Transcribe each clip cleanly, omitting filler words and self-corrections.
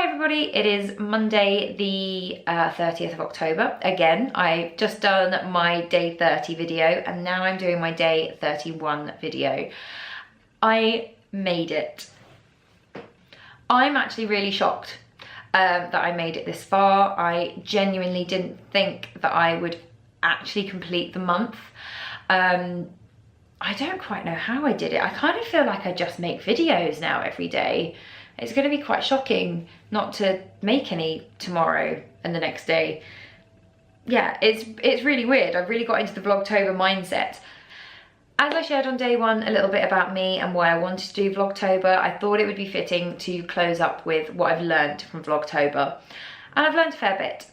Hi everybody, it is Monday the 30th of October. Again, I've just done my day 30 video and now I'm doing my day 31 video. I made it. I'm actually really shocked that I made it this far. I genuinely didn't think that I would actually complete the month. I don't quite know how I did it. I kind of feel like I just make videos now every day. It's going to be quite shocking not to make any tomorrow and the next day. Yeah, it's really weird. I've really got into the Vlogtober mindset. As I shared on day one a little bit about me and why I wanted to do Vlogtober, I thought it would be fitting to close up with what I've learned from Vlogtober. And I've learned a fair bit.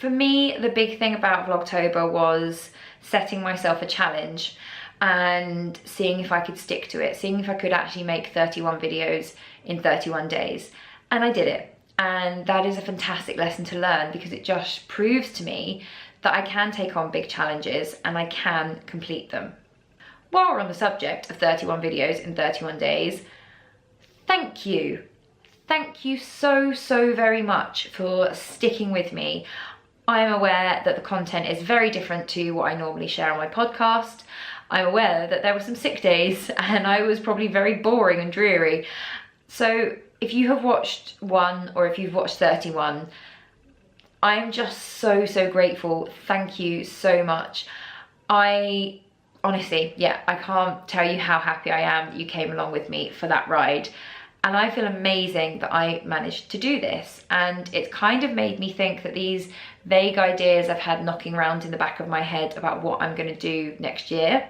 For me, the big thing about Vlogtober was setting myself a challenge and seeing if I could stick to it, seeing if I could actually make 31 videos in 31 days. And I did it. And that is a fantastic lesson to learn because it just proves to me that I can take on big challenges and I can complete them. While we're on the subject of 31 videos in 31 days, thank you. Thank you so very much for sticking with me. I am aware that the content is very different to what I normally share on my podcast. I'm aware that there were some sick days and I was probably very boring and dreary. So if you have watched one or if you've watched 31, I'm just so grateful. Thank you so much. I honestly, yeah, I can't tell you how happy I am that you came along with me for that ride. And I feel amazing that I managed to do this. And it's kind of made me think that these vague ideas I've had knocking around in the back of my head about what I'm going to do next year,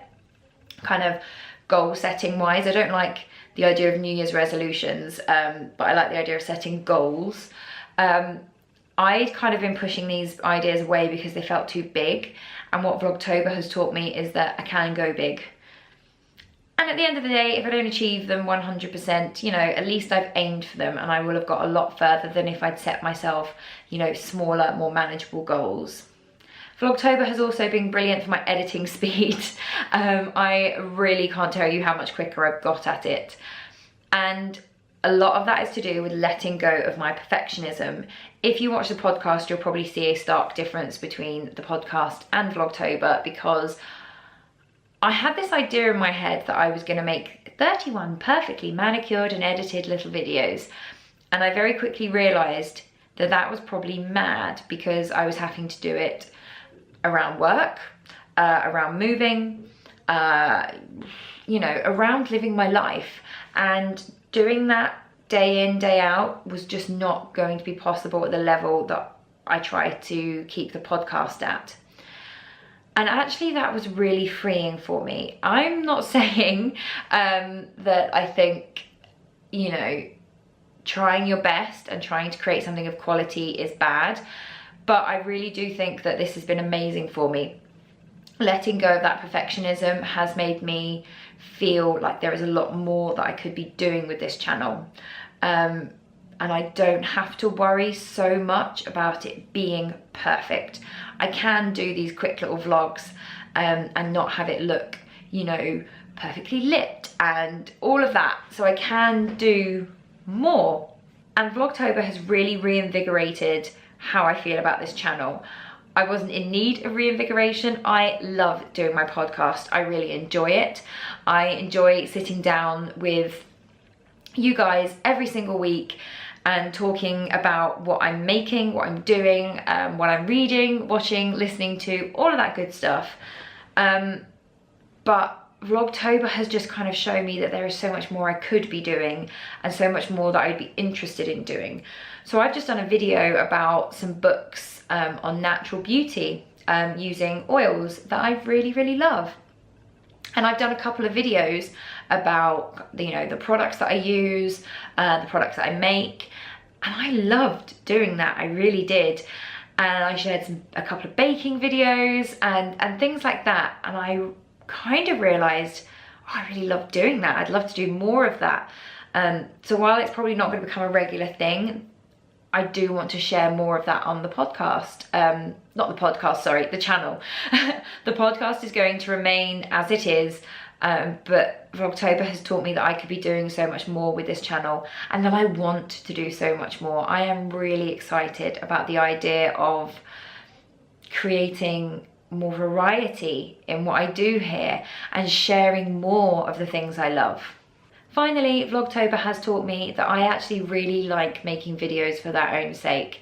kind of goal setting wise. I don't like the idea of New Year's resolutions, but I like the idea of setting goals. I'd kind of been pushing these ideas away because they felt too big. And what Vlogtober has taught me is that I can go big. And at the end of the day, if I don't achieve them 100%, you know, at least I've aimed for them and I will have got a lot further than if I'd set myself, you know, smaller, more manageable goals. Vlogtober has also been brilliant for my editing speed. I really can't tell you how much quicker I've got at it. And a lot of that is to do with letting go of my perfectionism. If you watch the podcast, you'll probably see a stark difference between the podcast and Vlogtober because I had this idea in my head that I was going to make 31 perfectly manicured and edited little videos. And I very quickly realised that that was probably mad because I was having to do it around work, around moving, you know, around living my life. And doing that day in, day out was just not going to be possible at the level that I try to keep the podcast at. And actually that was really freeing for me. I'm not saying that I think, you know, trying your best and trying to create something of quality is bad, but I really do think that this has been amazing for me. Letting go of that perfectionism has made me feel like there is a lot more that I could be doing with this channel. And I don't have to worry so much about it being perfect. I can do these quick little vlogs and not have it look, you know, perfectly lit and all of that. So I can do more. And Vlogtober has really reinvigorated how I feel about this channel. I wasn't in need of reinvigoration. I love doing my podcast. I really enjoy it. I enjoy sitting down with you guys every single week and talking about what I'm making, what I'm doing, what I'm reading, watching, listening to, all of that good stuff. But Vlogtober has just kind of shown me that there is so much more I could be doing and so much more that I'd be interested in doing. So I've just done a video about some books on natural beauty using oils that I really love. And I've done a couple of videos about, you know, the products that I use, the products that I make, and I loved doing that. I really did. And I shared a couple of baking videos and things like that. And I kind of realized, oh, I really love doing that. I'd love to do more of that. So while it's probably not going to become a regular thing, I do want to share more of that on the podcast. Not the podcast, sorry, the channel. The podcast is going to remain as it is, but Vlogtober has taught me that I could be doing so much more with this channel, and that I want to do so much more. I am really excited about the idea of creating more variety in what I do here and sharing more of the things I love. Finally, Vlogtober has taught me that I actually really like making videos for their own sake.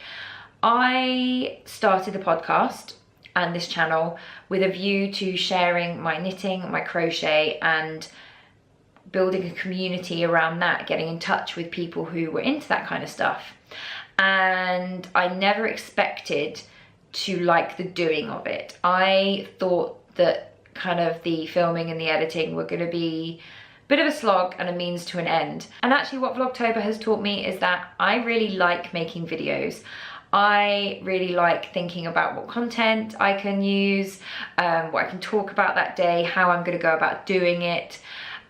I started the podcast and this channel with a view to sharing my knitting, my crochet, and building a community around that, getting in touch with people who were into that kind of stuff. And I never expected to like the doing of it. I thought that kind of the filming and the editing were going to be a bit of a slog and a means to an end. And actually what Vlogtober has taught me is that I really like making videos. I really like thinking about what content I can use, what I can talk about that day, how I'm going to go about doing it.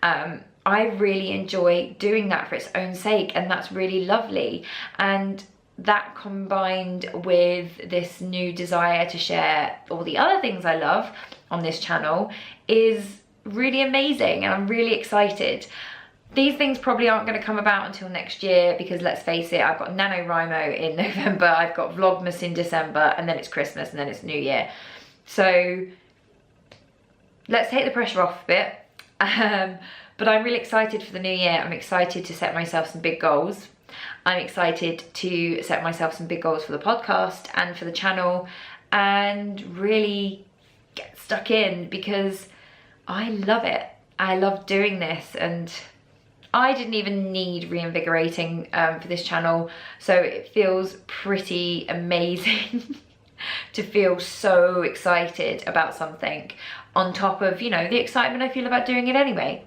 I really enjoy doing that for its own sake, and that's really lovely. And that combined with this new desire to share all the other things I love on this channel is really amazing, and I'm really excited. These things probably aren't going to come about until next year, because let's face it, I've got NaNoWriMo in November, I've got Vlogmas in December, and then it's Christmas, and then it's New Year. So let's take the pressure off a bit. But I'm really excited for the new year. I'm excited to set myself some big goals. I'm excited to set myself some big goals for the podcast and for the channel, and really get stuck in, because I love it. I love doing this, and I didn't even need reinvigorating for this channel, so it feels pretty amazing to feel so excited about something on top of, you know, the excitement I feel about doing it anyway.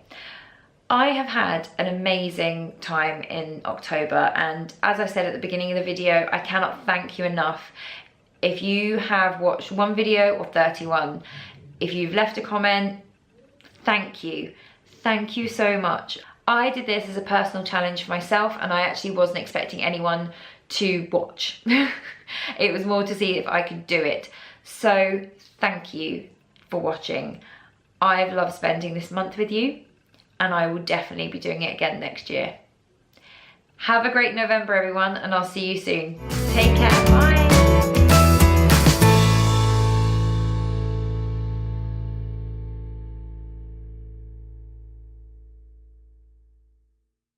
I have had an amazing time in October, and as I said at the beginning of the video, I cannot thank you enough. If you have watched one video or 31, if you've left a comment, thank you. Thank you so much. I did this as a personal challenge for myself, and I actually wasn't expecting anyone to watch. It was more to see if I could do it. So thank you for watching. I've loved spending this month with you, and I will definitely be doing it again next year. Have a great November, everyone, and I'll see you soon. Take care, bye.